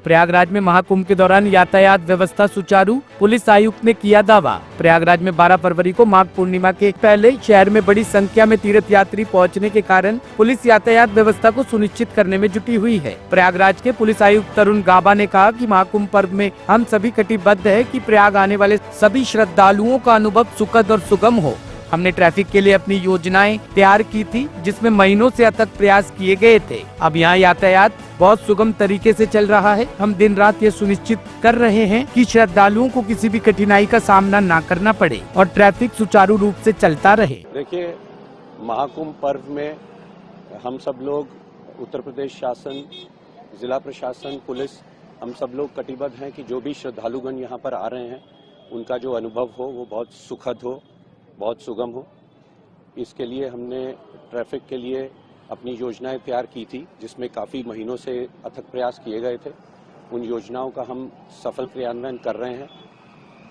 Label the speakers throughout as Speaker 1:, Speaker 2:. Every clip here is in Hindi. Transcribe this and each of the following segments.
Speaker 1: प्रयागराज में महाकुंभ के दौरान यातायात व्यवस्था सुचारू, पुलिस आयुक्त ने किया दावा। प्रयागराज में 12 फरवरी को माघ पूर्णिमा के पहले शहर में बड़ी संख्या में तीर्थ यात्री पहुंचने के कारण पुलिस यातायात व्यवस्था को सुनिश्चित करने में जुटी हुई है। प्रयागराज के पुलिस आयुक्त तरुण गाबा ने कहा कि महाकुंभ पर्व में हम सभी कटिबद्ध है कि प्रयाग आने वाले सभी श्रद्धालुओं का अनुभव सुखद और सुगम हो। हमने ट्रैफिक के लिए अपनी योजनाएं तैयार की थी, जिसमें महीनों से अथक प्रयास किए गए थे। अब यहाँ यातायात बहुत सुगम तरीके से चल रहा है। हम दिन रात ये सुनिश्चित कर रहे हैं कि श्रद्धालुओं को किसी भी कठिनाई का सामना न करना पड़े और ट्रैफिक सुचारू रूप से चलता रहे।
Speaker 2: देखिए, महाकुंभ पर्व में हम सब लोग, उत्तर प्रदेश शासन, जिला प्रशासन, पुलिस, हम सब लोग कटिबद्ध हैं कि जो भी श्रद्धालुगण यहाँ पर आ रहे हैं उनका जो अनुभव हो वो बहुत सुखद हो, बहुत सुगम हो। इसके लिए हमने ट्रैफिक के लिए अपनी योजनाएं तैयार की थी, जिसमें काफ़ी महीनों से अथक प्रयास किए गए थे। उन योजनाओं का हम सफल क्रियान्वयन कर रहे हैं।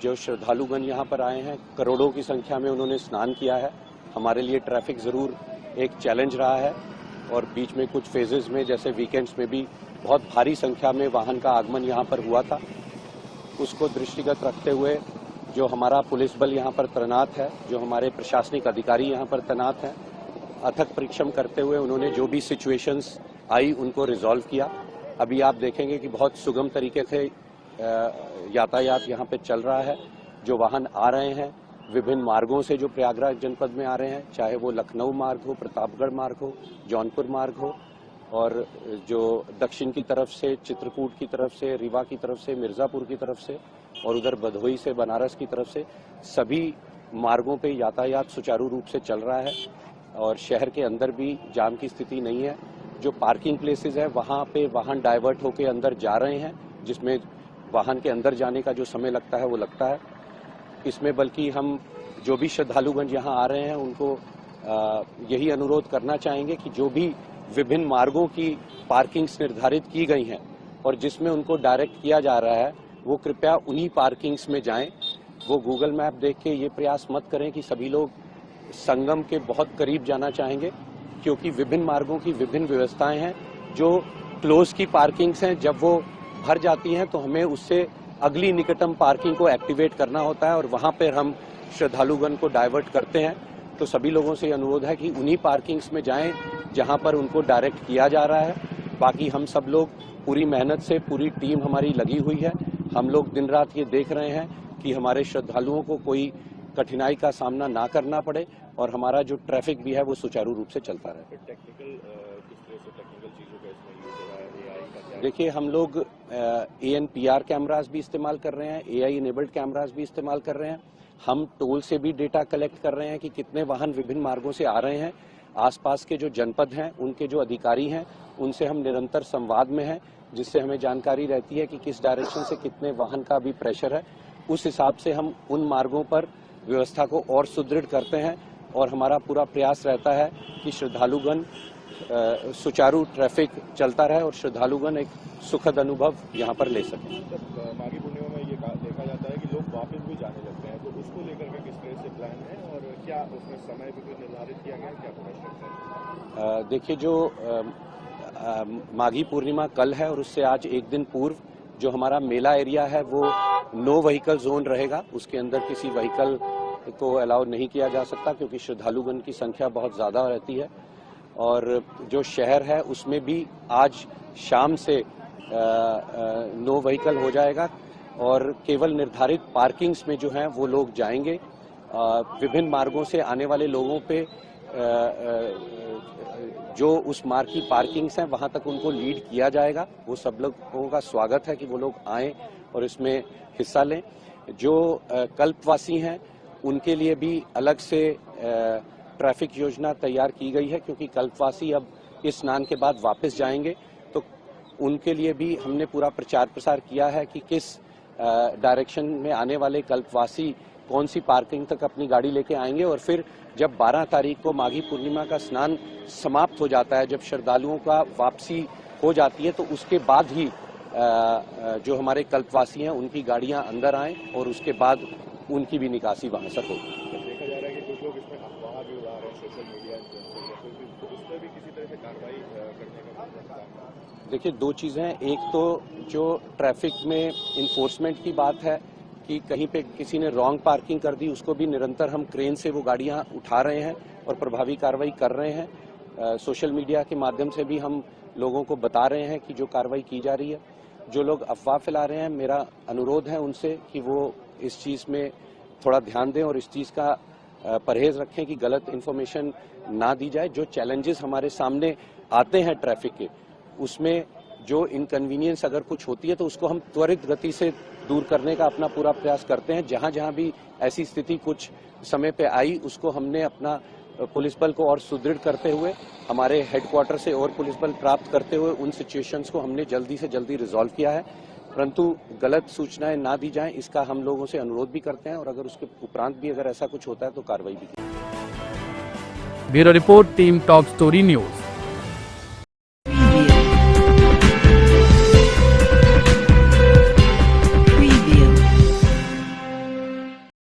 Speaker 2: जो श्रद्धालुगण यहाँ पर आए हैं, करोड़ों की संख्या में उन्होंने स्नान किया है। हमारे लिए ट्रैफिक ज़रूर एक चैलेंज रहा है और बीच में कुछ फेजेस में, जैसे वीकेंड्स में भी बहुत भारी संख्या में वाहन का आगमन यहाँ पर हुआ था। उसको दृष्टिगत रखते हुए जो हमारा पुलिस बल यहाँ पर तैनात है, जो हमारे प्रशासनिक अधिकारी यहाँ पर तैनात हैं, अथक परिश्रम करते हुए उन्होंने जो भी सिचुएशंस आई उनको रिजॉल्व किया। अभी आप देखेंगे कि बहुत सुगम तरीके से यातायात यहाँ पे चल रहा है। जो वाहन आ रहे हैं विभिन्न मार्गों से, जो प्रयागराज जनपद में आ रहे हैं, चाहे वो लखनऊ मार्ग हो, प्रतापगढ़ मार्ग हो, जौनपुर मार्ग हो, और जो दक्षिण की तरफ से, चित्रकूट की तरफ से, रीवा की तरफ से, मिर्ज़ापुर की तरफ से और उधर भदोही से बनारस की तरफ से, सभी मार्गों पे यातायात सुचारू रूप से चल रहा है और शहर के अंदर भी जाम की स्थिति नहीं है। जो पार्किंग प्लेसेस है वहाँ पे वाहन डाइवर्ट होकर अंदर जा रहे हैं, जिसमें वाहन के अंदर जाने का जो समय लगता है वो लगता है। इसमें बल्कि हम जो भी श्रद्धालुगण यहाँ आ रहे हैं उनको यही अनुरोध करना चाहेंगे कि जो भी विभिन्न मार्गों की पार्किंग्स निर्धारित की गई हैं और जिसमें उनको डायरेक्ट किया जा रहा है, वो कृपया उन्हीं पार्किंग्स में जाएं। वो गूगल मैप देख के ये प्रयास मत करें कि सभी लोग संगम के बहुत करीब जाना चाहेंगे, क्योंकि विभिन्न मार्गों की विभिन्न व्यवस्थाएं हैं। जो क्लोज की पार्किंग्स हैं, जब वो भर जाती हैं तो हमें उससे अगली निकटतम पार्किंग को एक्टिवेट करना होता है और वहाँ पर हम श्रद्धालुगण को डाइवर्ट करते हैं। तो सभी लोगों से अनुरोध है कि उन्हीं पार्किंग्स में जाएं जहां पर उनको डायरेक्ट किया जा रहा है। बाकी हम सब लोग पूरी मेहनत से, पूरी टीम हमारी लगी हुई है। हम लोग दिन रात ये देख रहे हैं कि हमारे श्रद्धालुओं को कोई कठिनाई का सामना ना करना पड़े और हमारा जो ट्रैफिक भी है वो सुचारू रूप से चलता रहे। देखिए, हम लोग ANPR कैमरास भी इस्तेमाल कर रहे हैं, AI इनेबल्ड कैमरास भी इस्तेमाल कर रहे हैं। हम टोल से भी डेटा कलेक्ट कर रहे हैं कि कितने वाहन विभिन्न मार्गों से आ रहे हैं। आसपास के जो जनपद हैं उनके जो अधिकारी हैं उनसे हम निरंतर संवाद में हैं, जिससे हमें जानकारी रहती है कि किस डायरेक्शन से कितने वाहन का अभी प्रेशर है। उस हिसाब से हम उन मार्गों पर व्यवस्था को और सुदृढ़ करते हैं और हमारा पूरा प्रयास रहता है कि श्रद्धालुगण सुचारू ट्रैफिक चलता रहे और श्रद्धालुगण एक सुखद अनुभव यहाँ पर ले सकें।
Speaker 3: माघी पूर्णिमा में ये देखा जाता है कि लोग वापस भी जाने लगते हैं, तो उसको लेकर के किस तरह से प्लान है और क्या उसमें समय भी निर्धारित किया गया है, क्या प्रोसेस है?
Speaker 2: देखिए, जो माघी पूर्णिमा कल है और उससे आज एक दिन पूर्व जो हमारा मेला एरिया है वो नो व्हीकल जोन रहेगा। उसके अंदर किसी व्हीकल को अलाउ नहीं किया जा सकता, क्योंकि श्रद्धालुगण की संख्या बहुत ज़्यादा रहती है। और जो शहर है उसमें भी आज शाम से नो व्हीकल हो जाएगा और केवल निर्धारित पार्किंग्स में जो हैं वो लोग जाएंगे। विभिन्न मार्गों से आने वाले लोगों पे जो उस मार्ग की पार्किंग्स हैं वहां तक उनको लीड किया जाएगा। वो सब लोगों का स्वागत है कि वो लोग आएं और इसमें हिस्सा लें। जो कल्पवासी हैं उनके लिए भी अलग से ट्रैफिक योजना तैयार की गई है, क्योंकि कल्पवासी अब इस स्नान के बाद वापस जाएंगे, तो उनके लिए भी हमने पूरा प्रचार प्रसार किया है कि किस डायरेक्शन में आने वाले कल्पवासी कौन सी पार्किंग तक अपनी गाड़ी लेके आएंगे। और फिर जब 12 तारीख को माघी पूर्णिमा का स्नान समाप्त हो जाता है, जब श्रद्धालुओं का वापसी हो जाती है, तो उसके बाद ही जो हमारे कल्पवासी हैं उनकी गाड़ियां अंदर आएं और उसके बाद उनकी भी निकासी वहां से होगी।
Speaker 3: देखा जा रहा है कि कुछ लोग इसमें अफवाह भी उड़ा रहे हैं सोशल मीडिया इन्फ्लुएंसर, तो उस पर भी किसी तरह से कार्रवाई करने का
Speaker 2: देखिए, दो चीज़ें हैं। एक तो जो ट्रैफिक में इन्फोर्समेंट की बात है कि कहीं पे किसी ने रॉन्ग पार्किंग कर दी, उसको भी निरंतर हम क्रेन से वो गाड़ियां उठा रहे हैं और प्रभावी कार्रवाई कर रहे हैं। सोशल मीडिया के माध्यम से भी हम लोगों को बता रहे हैं कि जो कार्रवाई की जा रही है। जो लोग अफवाह फैला रहे हैं, मेरा अनुरोध है उनसे कि वो इस चीज़ में थोड़ा ध्यान दें और इस चीज़ का परहेज रखें कि गलत इन्फॉर्मेशन ना दी जाए। जो चैलेंजेस हमारे सामने आते हैं ट्रैफिक के, उसमें जो इनकन्वीनियंस अगर कुछ होती है तो उसको हम त्वरित गति से दूर करने का अपना पूरा प्रयास करते हैं। जहां जहां भी ऐसी स्थिति कुछ समय पे आई, उसको हमने अपना पुलिस बल को और सुदृढ़ करते हुए, हमारे हेडक्वार्टर से और पुलिस बल प्राप्त करते हुए उन सिचुएशंस को हमने जल्दी से जल्दी रिजॉल्व किया है। परंतु गलत सूचनाएं ना दी जाएं, इसका हम लोगों से अनुरोध भी करते हैं और अगर उसके उपरांत भी अगर ऐसा कुछ होता है तो कार्रवाई भी की।
Speaker 1: Bureau report, team top story news.